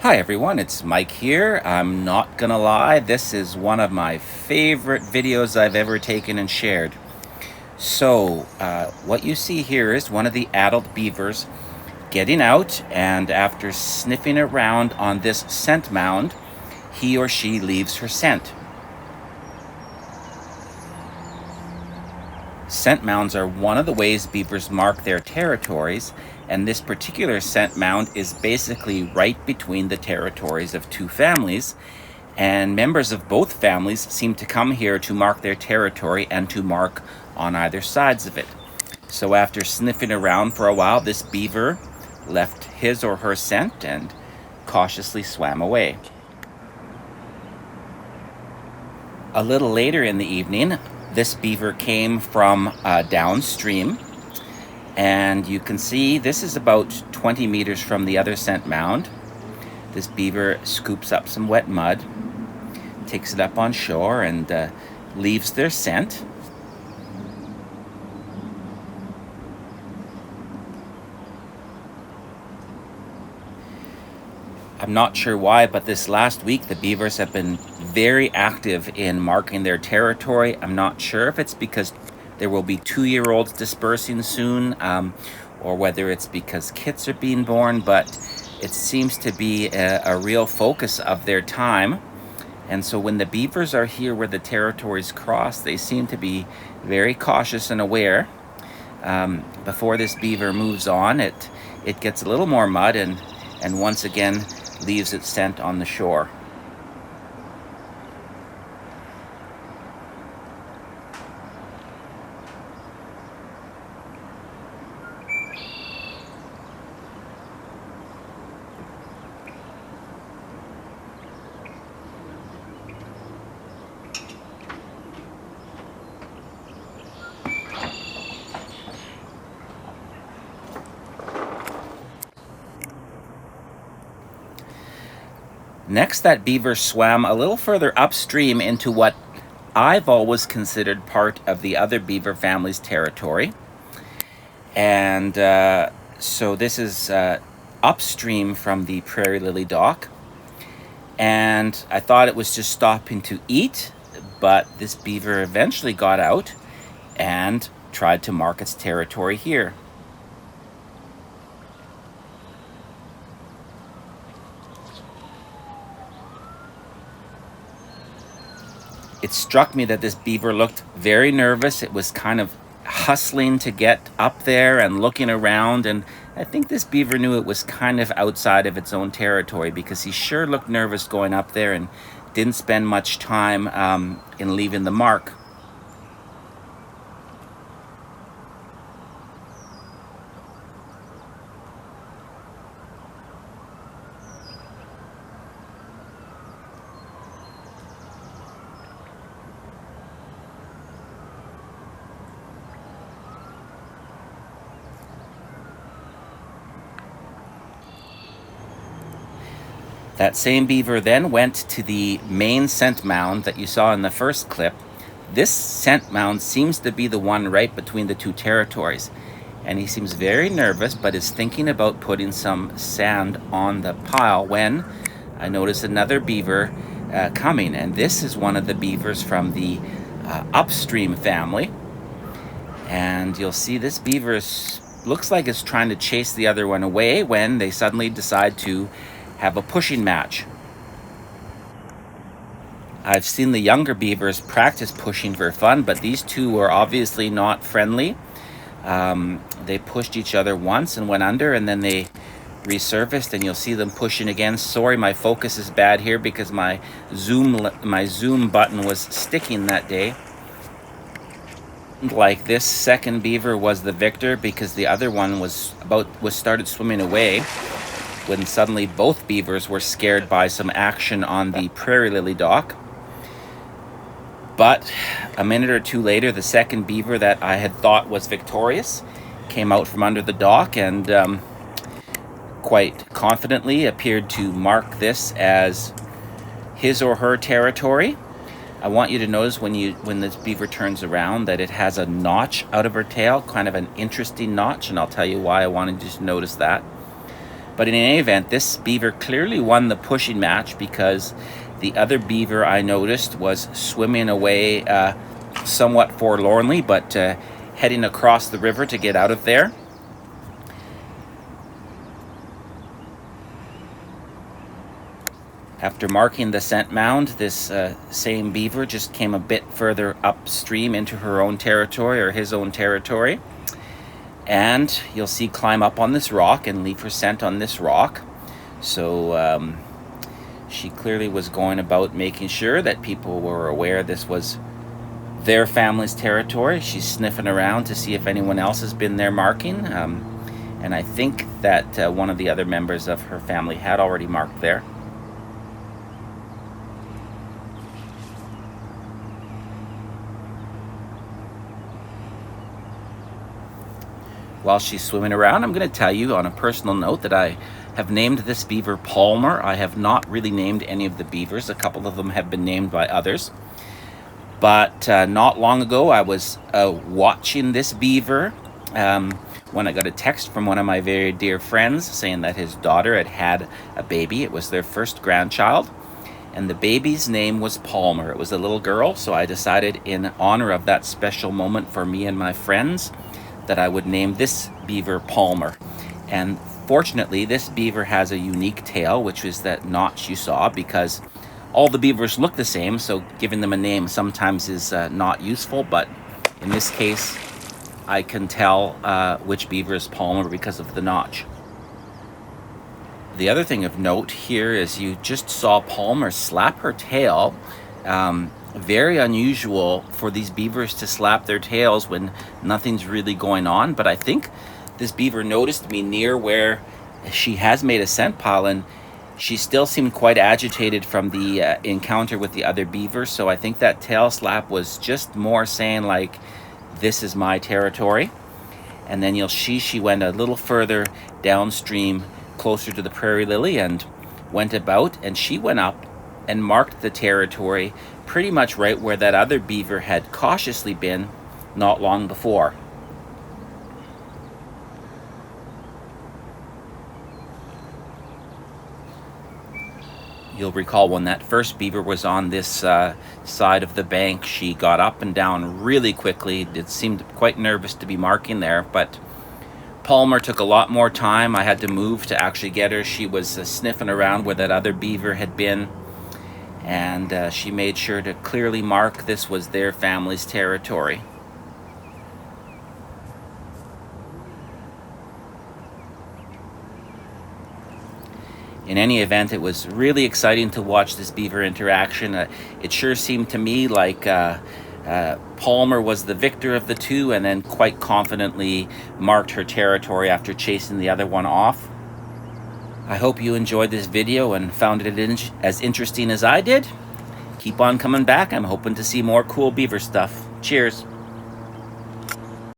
Hi everyone, it's Mike here. I'm not gonna lie, this is one of my favorite videos I've ever taken and shared. What you see here is one of the adult beavers getting out, and after sniffing around on this scent mound, he or she leaves her scent. Scent mounds are one of the ways beavers mark their territories, and this particular scent mound is basically right between the territories of two families, and members of both families seem to come here to mark their territory and to mark on either sides of it. So after sniffing around for a while, this beaver left his or her scent and cautiously swam away. A little later in the evening, this beaver came from downstream, and you can see this is about 20 meters from the other scent mound. This beaver scoops up some wet mud, takes it up on shore, and leaves their scent. I'm not sure why, but this last week the beavers have been very active in marking their territory. I'm not sure if it's because there will be 2-year-olds dispersing soon, or whether it's because kits are being born, but it seems to be a real focus of their time. And so when the beavers are here where the territories cross, they seem to be very cautious and aware. Before this beaver moves on, it gets a little more mud and once again leaves its scent on the shore. Next, that beaver swam a little further upstream into what I've always considered part of the other beaver family's territory. And so this is upstream from the prairie lily dock. And I thought it was just stopping to eat, but this beaver eventually got out and tried to mark its territory here. It struck me that this beaver looked very nervous. It was kind of hustling to get up there and looking around, and I think this beaver knew it was kind of outside of its own territory, because he sure looked nervous going up there and didn't spend much time in leaving the mark. That same beaver then went to the main scent mound that you saw in the first clip. This scent mound seems to be the one right between the two territories, and he seems very nervous but is thinking about putting some sand on the pile when I notice another beaver coming, and this is one of the beavers from the upstream family. And you'll see this beaver looks like it's trying to chase the other one away when they suddenly decide to have a pushing match. I've seen the younger beavers practice pushing for fun, but these two were obviously not friendly. They pushed each other once and went under, and then they resurfaced, and you'll see them pushing again. Sorry, my focus is bad here because my zoom button was sticking that day. Like this second beaver was the victor because the other one was started swimming away, when suddenly both beavers were scared by some action on the prairie lily dock. But a minute or two later, the second beaver that I had thought was victorious came out from under the dock and quite confidently appeared to mark this as his or her territory. I want you to notice when this beaver turns around that it has a notch out of her tail, kind of an interesting notch, and I'll tell you why I wanted you to notice that. But in any event, this beaver clearly won the pushing match because the other beaver I noticed was swimming away somewhat forlornly, but heading across the river to get out of there. After marking the scent mound, this same beaver just came a bit further upstream into her own territory, or his own territory. And you'll see climb up on this rock and leave her scent on this rock. So she clearly was going about making sure that people were aware this was their family's territory. She's sniffing around to see if anyone else has been there marking. And I think that one of the other members of her family had already marked there. While she's swimming around, I'm going to tell you on a personal note that I have named this beaver Palmer. I have not really named any of the beavers. A couple of them have been named by others. But not long ago, I was watching this beaver when I got a text from one of my very dear friends saying that his daughter had had a baby. It was their first grandchild, and the baby's name was Palmer. It was a little girl, so I decided in honor of that special moment for me and my friends that I would name this beaver Palmer. And fortunately, this beaver has a unique tail, which is that notch you saw, because all the beavers look the same, so giving them a name sometimes is not useful, but in this case, I can tell which beaver is Palmer because of the notch. The other thing of note here is you just saw Palmer slap her tail. Very unusual for these beavers to slap their tails when nothing's really going on, but I think this beaver noticed me near where she has made a scent pile, and she still seemed quite agitated from the encounter with the other beavers, so I think that tail slap was just more saying like, this is my territory. And then you'll see she went a little further downstream closer to the prairie lily and went about, and she went up and marked the territory pretty much right where that other beaver had cautiously been not long before. You'll recall when that first beaver was on this side of the bank, she got up and down really quickly. It seemed quite nervous to be marking there, but Palmer took a lot more time. I had to move to actually get her. She was sniffing around where that other beaver had been, and she made sure to clearly mark this was their family's territory. In any event, it was really exciting to watch this beaver interaction. It sure seemed to me like Palmer was the victor of the two, and then quite confidently marked her territory after chasing the other one off. I hope you enjoyed this video and found it as interesting as I did. Keep on coming back. I'm hoping to see more cool beaver stuff. Cheers.